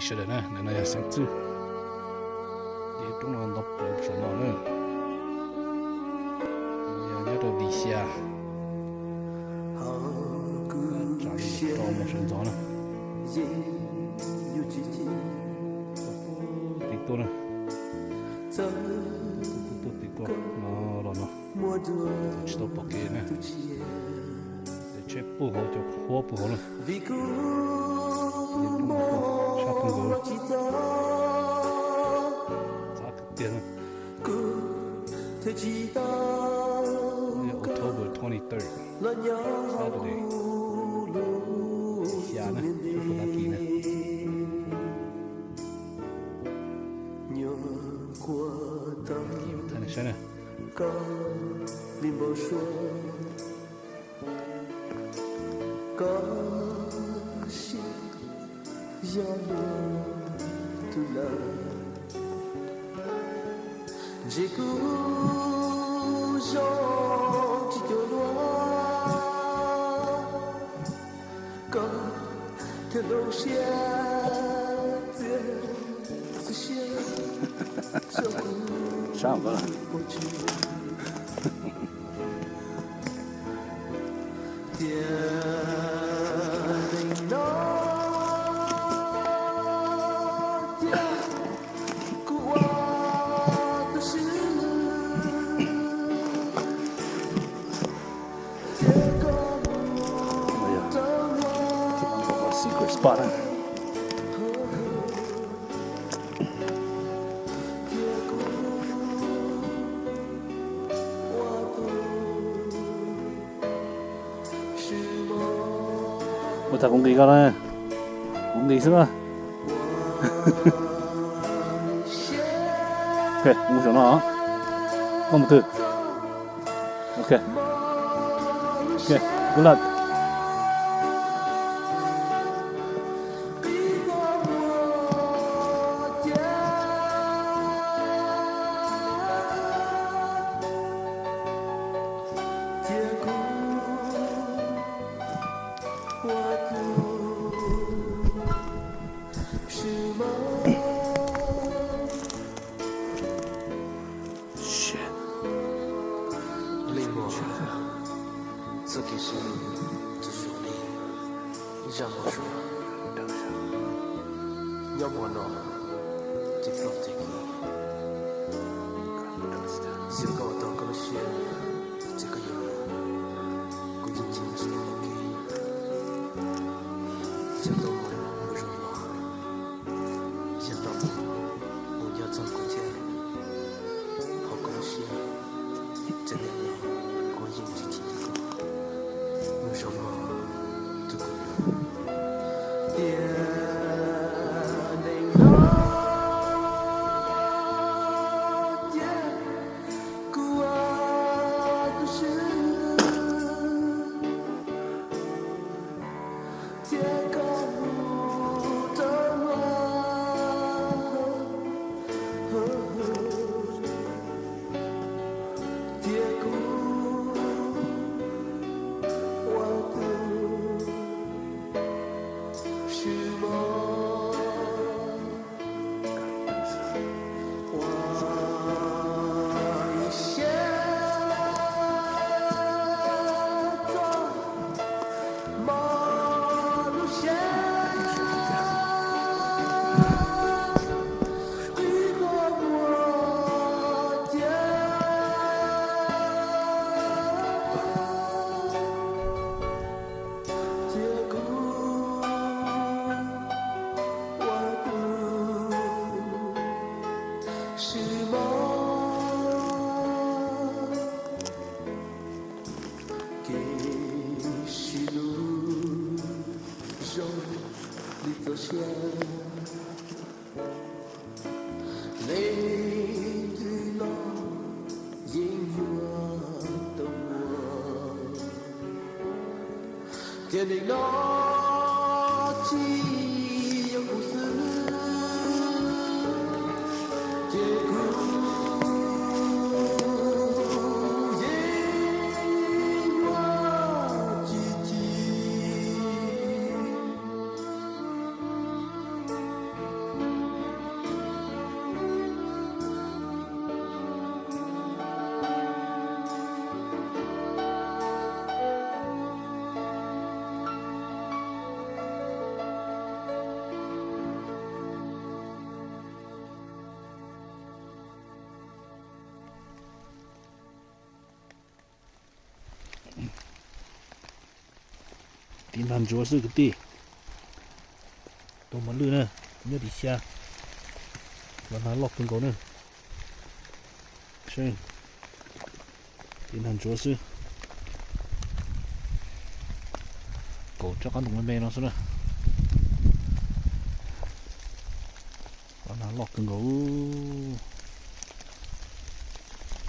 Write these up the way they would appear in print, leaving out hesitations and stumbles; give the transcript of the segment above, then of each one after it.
学的呢，那要生子，也中了那不说那呢，要到底下，长得招么身早呢，顶多呢，都顶多，那了呢，知道不给呢，这不好就活不好了。October 23rd, Saturday. Siana, Pupulaki. Tanashana. J'écoute gens qui te loin comme que l'eau chien ce chien上吧。spot. Ủa ta cũng đi ra đây. Cũng đi xíu mà. Ok, cũng cho nó. Có một từ. Ok. Ok, good luck. Shit. 林默，这个是这兄弟，你让我说，要么呢，就放这个，是个我当个些，这个有，估计真是不给，想到我不容易，想到我要照顾家，好高兴，真的要过日子几个，没什么，这个。天灵那起有故事，结果因我自己， tin hàn chúa sư cái tí tôi muốn lư nè nhớ đi xa và nó lọc từng cổ nè xem tin hàn chúa sư cổ cho con thùng mê nó xuống nè và nó lọc từng cổ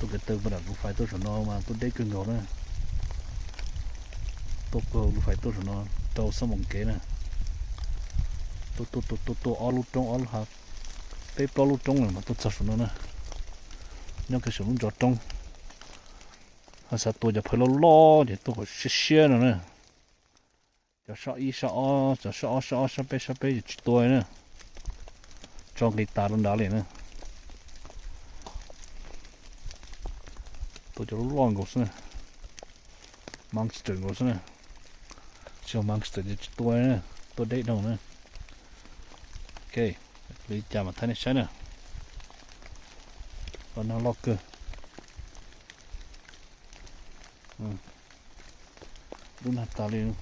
tôi cái từ bắt đầu lúc phải tôi cho nó mà tôi đế cưng cổ nè tôi lúc phải tôi cho nó tàu xong một kế nè tôi ở lúc trong ở lúc hạt bé bao lúc trong mà tôi chặt nó nè nhưng cái số nó trong hay sao tôiจะphải lo để tôi có xe nữa nè cho sợ bé chỉ tôi nè cho cái ta lên đá liền nè tôi cho nó lo ngồi nè monster ngồi nè cho monster chỉ tôi nè tôi đấy đâu nè ok bây giờ mà thấy này sai nè còn nó lọc cơ đúng là tao liền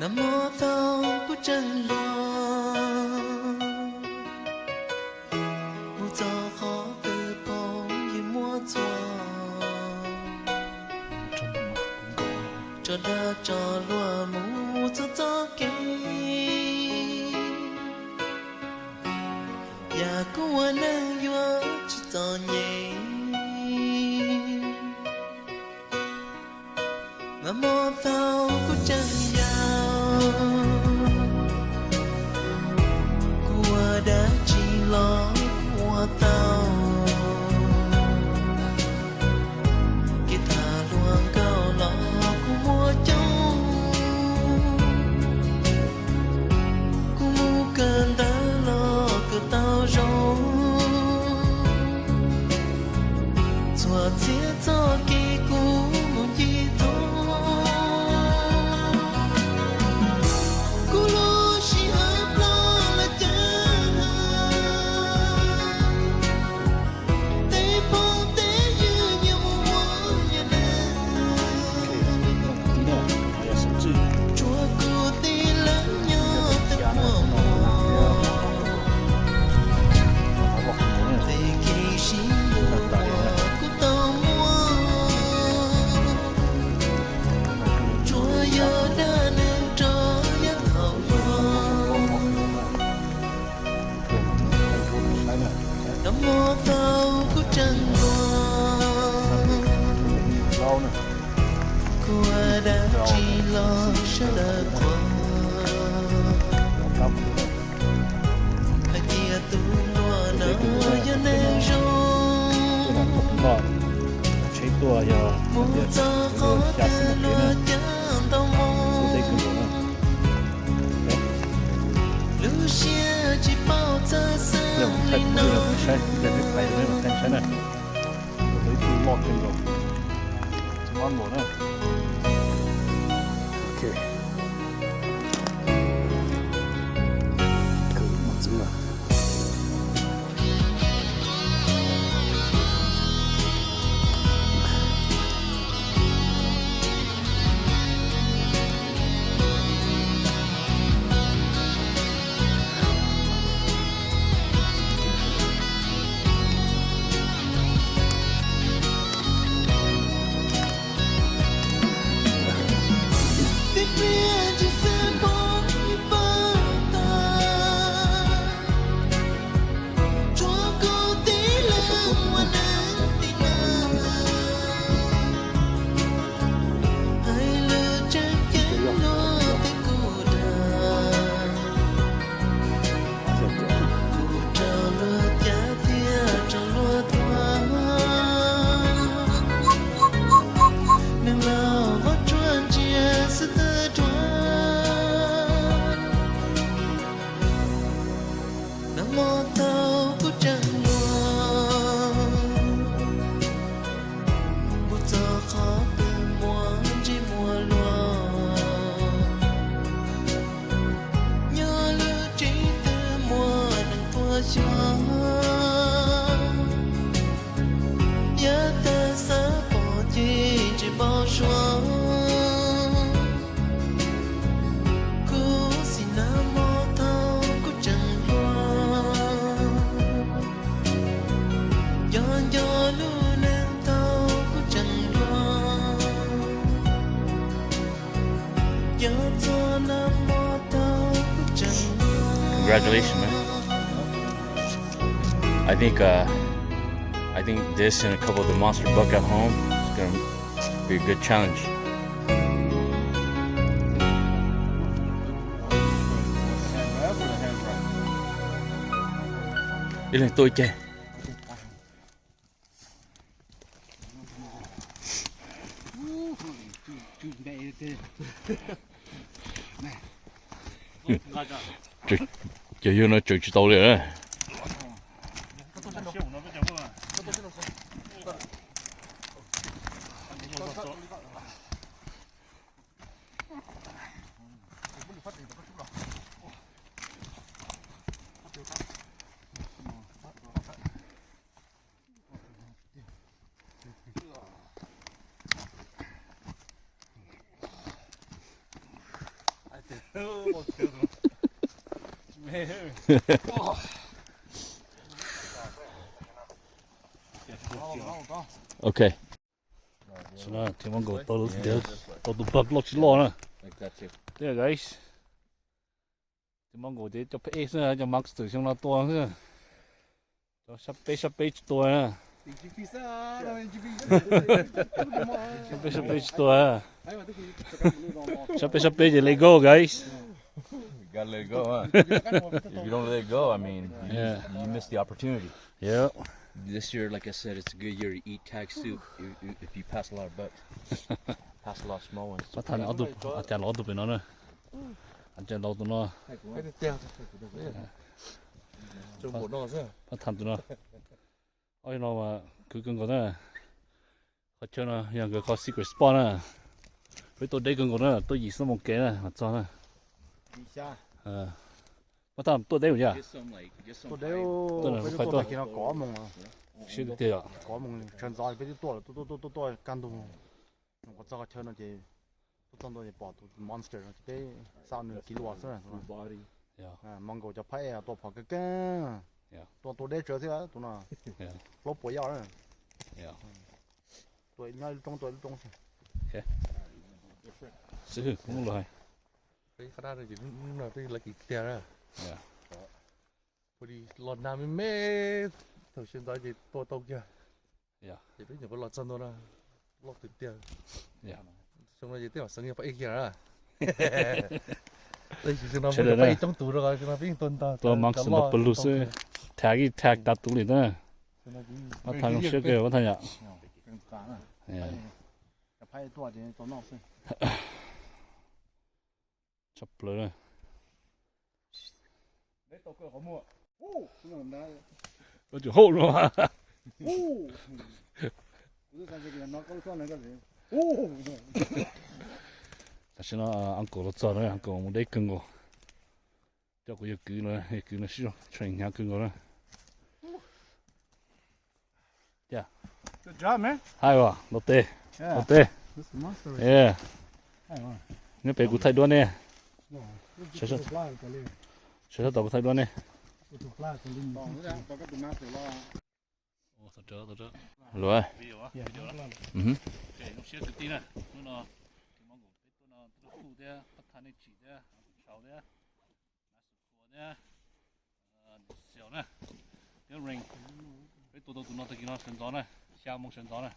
Nam mô Tao của chân loa mu cho khó từ bóng như mua cho đã cho loa mu cho kê ya của nàng yo chỉ cho nhẹ Nam mô Tao của chân đã chỉ lo của tao khi thả luôn cao lo của mua châu của mua cơn đã lo của tao rồi xóa chia cho kỳ cũ muốn gì thôi tua giờ chặt một cái nữa tôi thấy cũng được giờ một thay cũng được sai để biết phải với một thay sai này tôi thấy tôi lọt trên rồi ngon rồi nè ok cứ một chút nữa gió gió luôn em tao cũng chẳng lo gió gió nam mô tao cũng chẳng lo. Congratulations, man. I think this and a couple of the monster buck at home is gonna be a good challenge. Đi lên tôi chơi. Chơi vô nó chơi chỉ tao liền đấy. Okay. So now, team on go. Todo the bug lots of law, there, guys. Team on go. They just pay some. Just max to some lot to nữa. Just sắp page to nữa. Sắp page to. Sắp page let go, guys. You gotta let it go, huh? If you don't let it go, I mean, you miss the opportunity. Yeah. This year, like I said, it's a good year to eat tag soup if you pass a lot of bucks. Pass a lot of small ones. Bắt thành ở trên lót tụi nó nữa. Anh trên lót tụi nó. Bắt thành tụi nó. Ôi nó mà cứ cưng còn nữa. Họ chơi nó, những cái có secret spot nữa. Với tôi đây cưng còn nữa, tôi gì xong một cái nữa, mà cho nữa. Bắt thành tôi đây rồi nhỉ? tôi đều bây giờ tôi kia nó có mông à, Xí cái tiền à? có mông chân gió bây giờ tôi can đồ, có cho cái chân nó chỉ tôi tôi bỏ tôi monster nó chỉ sao nữa kilo rồi, mong cầu cho phải tôi bỏ cái tôi để chơi thế tôi nó lốp bồi nhau rồi, tôi nhớ trong Sư cũng rồi. cái khá là chỉ là cái là cái tiền à, bởi vì lọt nam mình mê, thời hiện tại thì to tông kia, thì bây giờ có lọt chân thôi là lọt từ tiền, xong rồi thì tiền sinh phải kia à, đây chỉ là một cái trong tủ rồi, cái là cái tuần ta, tôi mang some of blues, tag đặt tủ liền đó, bắt thành nó cái bắt thành nhá, phải tôi thì tôi nó xem, chập rồi. đấy tôi có mua, Có chỗ hậu luôn à? Thật nó ăn cổ nó cho nó ăn cổ một đấy cưng cổ, cho cái cứ nó xíu, train nhau cưng cổ đó. Yeah. good job man, Hay quá, lót tê. Yeah. Nó bé cũng thay đuôi nè. Sẽ tao thay đuôi nè. Rồi. Nó xíu cái tí nè, nó mong cổ nó khu đấy, bắt thành cái chỉ đấy, chảo đấy, nè, xíu nè, cái ring, cái tụi nó tự nó sân gió nè, sao mong sân gió nè,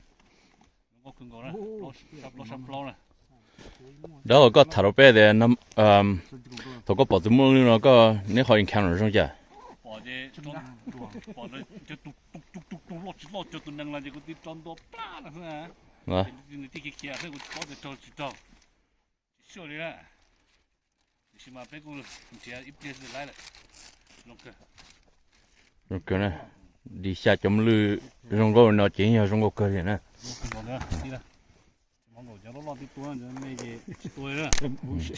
nó có cứng cổ nè, lót sập lâu nè. Đó có thảo bé để nó tôi có bỏ tụi mua nó có nếu họ encounter xong chưa? Bỏ đi, bỏ nó cho tụt lót cho tụi năng là chỉ có tí tròn đồ plá nữa hả? Vâng. Thì cái kia phải có để cho sure đi á. Chỉ mà phải cũng chỉ ít tiền lại lại. Rồi nè, đi xa chấm lư rong gò nó chỉ nhau rong gò cơ vậy nè. Đi nè. Mong gò cho nó lo tí tuổi rồi mấy cái tuổi nữa,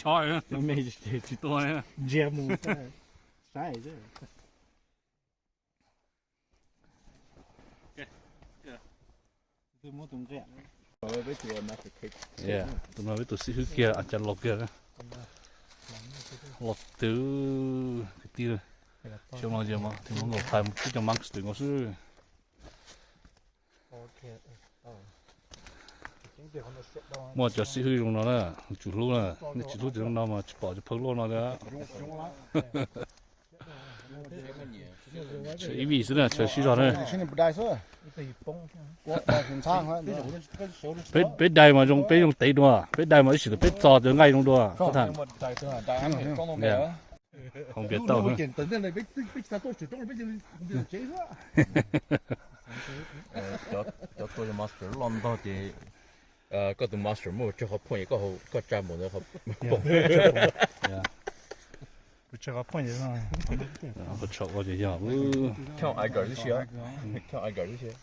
chơi nữa, mấy cái tuổi nữa. demo sai chứ, tôi mua tụng rẻ, yeah, tụi nó với tụi sĩ kia ăn chăn lọc kia, lọc từ cái tiêu, xong rồi giờ mà thì mong gò thay một chút cho măng từ ngõ xưa, mua cho sĩ hư trong nó là chủ lưu là nên chỉ lưu trong nó mà bỏ cho phơi luôn nó đó chơi ý vị gì nữa chơi gì đó nữa biết đại mà dùng tây đua biết đại mà chỉ là biết trò cho ngay trong đua có thằng không biết đâu nữa cho tôi master lon đó thì có tụi master mua cho họ point có trả một nữa họ 제가 폰이잖아.不错我就要看挨个这些看挨个这些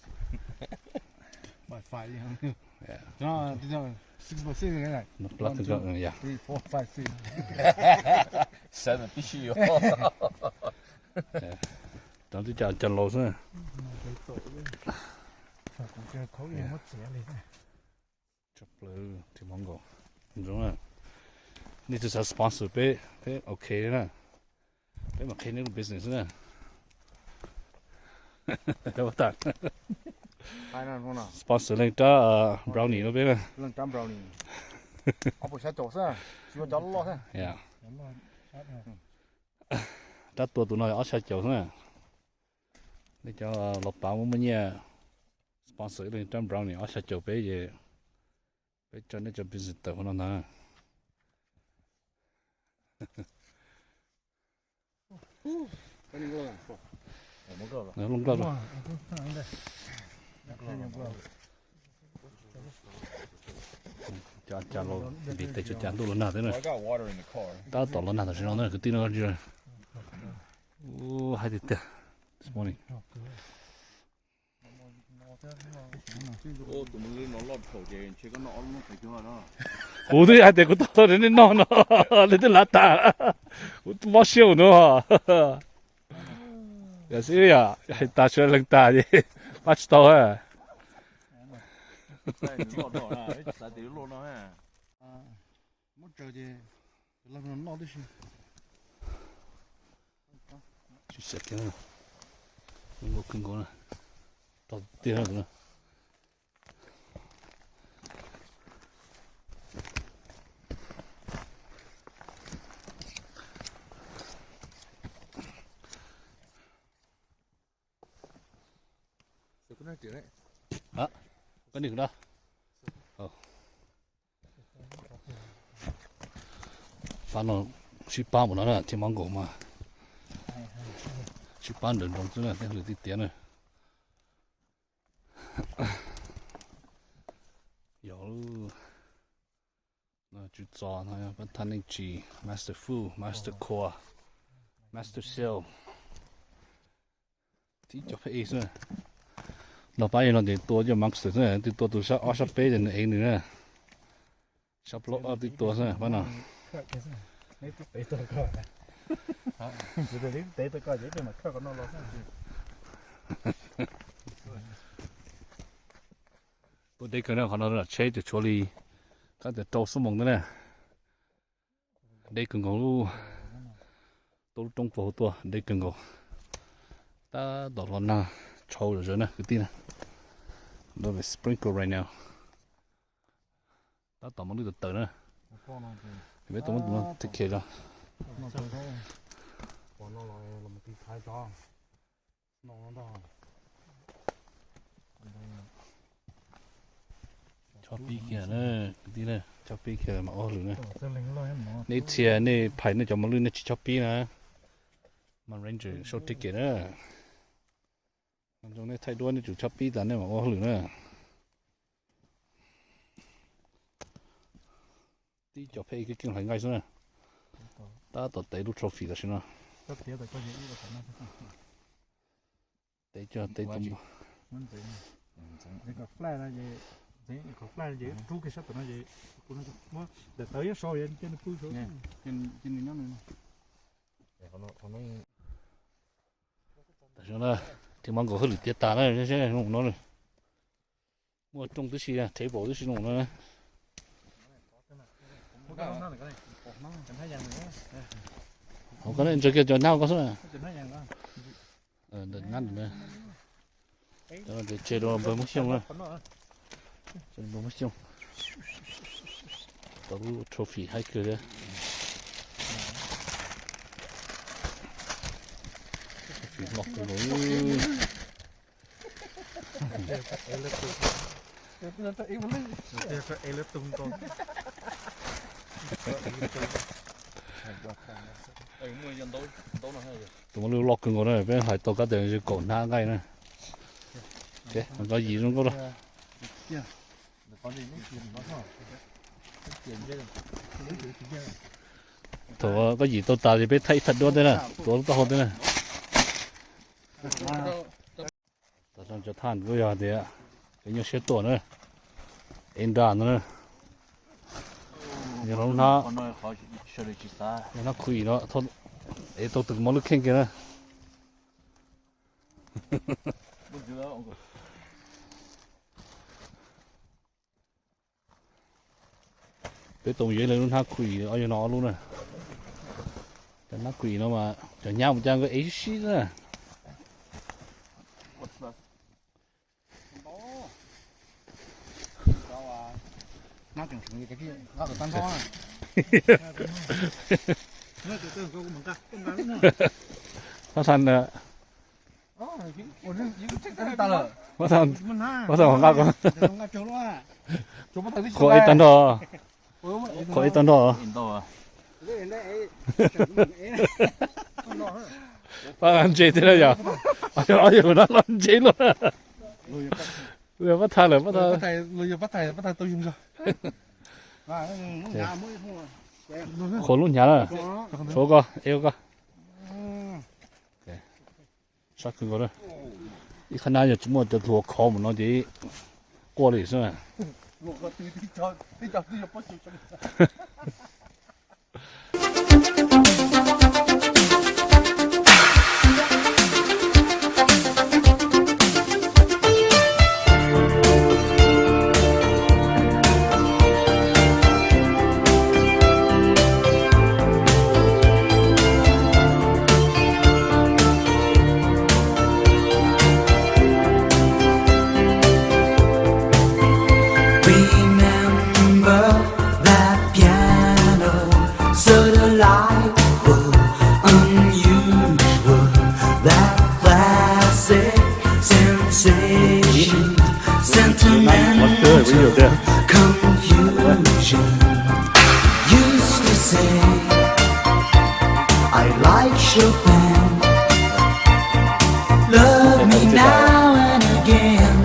Wi-Fi đi. Đó, bây giờ xin cái này. nó lát cái ya 3, 4, 5, 6. 7必须有 đó thì chả chân lâu nữa Cái khẩu gì mất trẻ lên. chụp lư thì mong go đúng rồiนี่จะ sponsor ไปโอเคนะไปมาเคนี่ business นะเดี๋ยวตัด Hai năm không nào. sponsor เลยจ้า brownie แล้วไปนะ Lần trăm brownie. Ông phải sẽ chỗ sao? Chưa cho lo thế. yeah ถ้าตัวน้อยเอาใช้เจ้านะนี่จะหลบป่ามันเนี่ย sponsor เลยจ้า brownie เอาใช้เจ้าไปเยไปจนนี่จะ business ตัวนั้นนะ Cái này rồi. nó lung ra rồi cha lo bị tay cho chán đồ nào thế này I got water in the car ta tỏ lo nào thì nó cái tin nó chưa hai thịt this morning ô tụi mình nó lọt khẩu gì chỉ có nó phải cho nó 오늘 할 때 그것도 내는 너너 내들 났다 뭐 쉬어 너 야 시야 다 쉬어랑 다지 맞지 더 sai nó lọt đó là sai tí lọt nó ha Mất trời gì. Lần nó đi xin. 주시할게요 이거 큰 거는 더 떼야 되나 cái này chuyện đấy cái này đó反正去搬不了了，挺忙狗嘛。去搬人中之了，那里的点了。有，那就找那样把他那几 Master Fu、Master Core、Master Cell， tí cho phải nữa. Nó bây giờ thì tôi cho Master nữa, thì tôi tôi sẽ ở sắp bê đến ấy nữa. Sắp lỗ ở thì tôi sẽ, phải không? Đấy tôi tôi coi. Chỉ để đấy tôi coi vậy mà khơi con nó lo sao. tôi đây cái nào họ nói là chơi từ chỗ đi các cái trâu số mông đó nè đây cần ngủ luôn tôi trong phố tôi đây cần ngủ ta đổ lon na trâu rồi nè cái tin nè nó phải sprinkle right now ta tao muốn đi từ từ nữa biết tao muốn take care đó Còn nó là một cái thái to nó đó cho pi kia nè cái tin nè cho pi kia mà ô lửa nè nè chia nè phải nè cho mà lửa nè chỉ cho pi nè mà ranger show ticket nè trong này thay đuôi nè chủ cho pi tận nè mà ô lửa nè đi cho pay cái kinh hành ngay xuống nè ta tao tay lúc trophy đó xin nó tay cho tay tụm cái fly là gì cái fly là gì chú cái sắt nó gì nó để tới so với trên phu số trên nhóm này tại sao đó thì mong có hơi tiết tà này chứ không nó này mua trong cái gì à thấy bộ cái gì nó này không có nên chơi kia cho nào có số này đừng ngăn nữa Đó để chơi đồ bơm xong rồi, chơi bơm xong. Tao trophy hay cười đấy. Trophy lọc cái lối. Tụi nó lọc cái ngồi này bên phải tao cái đường cổ na ngay này. Ok, không có gì luôn có đâu. Thôi có gì tôi ta thì biết thấy thật luôn thế này, tôi tao hốt thế này. Tao đang cho than với giờ thì cái nhau xe tổ nữa, em đàn nữa, nhưng không nó khui nó thôi, em tôi từng món nước khen kia nữa. Cái tôm dưới lên nó khui ở nó luôn này, cho nó khui nó mà cho nhau một trang cái ấy xí nữa. nó chẳng chừng cái kia nó được tan to nó từ từ có một cái nó thành nó thành không ngáp con khỏi tan đỏ khỏi tan đỏ bác ăn chế thế này nhở ở giờ nó ăn chế luôn rồi bắt thà rồi bắt thà tôi dùng rồi khổ luôn nhá rồi số co eo co sắc cái đó đi khán giả chúng mình được thua khó mà nó chỉ qua đi xem confusion. Used to say I like Chopin. Love me now and again.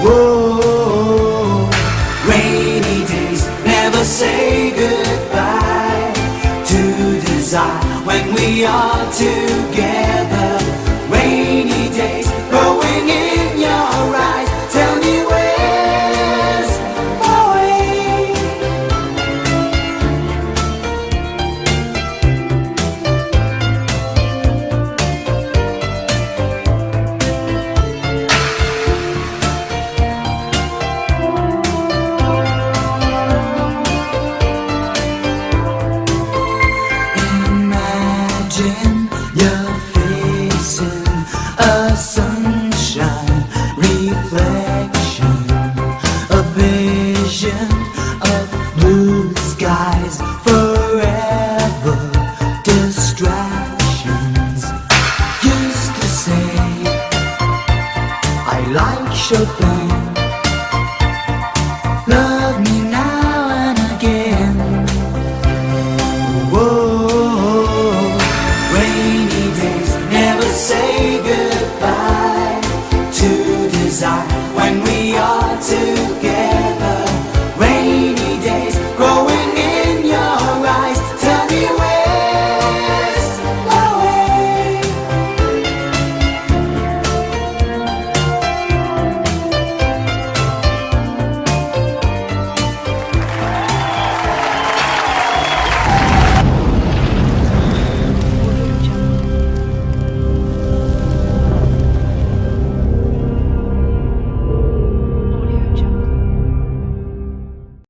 Whoa, rainy days never say goodbye to desire when we are together. Rainy days growing in your eyes. Tell me where's my way. Imagine you're facing a sunshine reflection, a vision of blue skies, forever distractions. Used to say I like Chopin.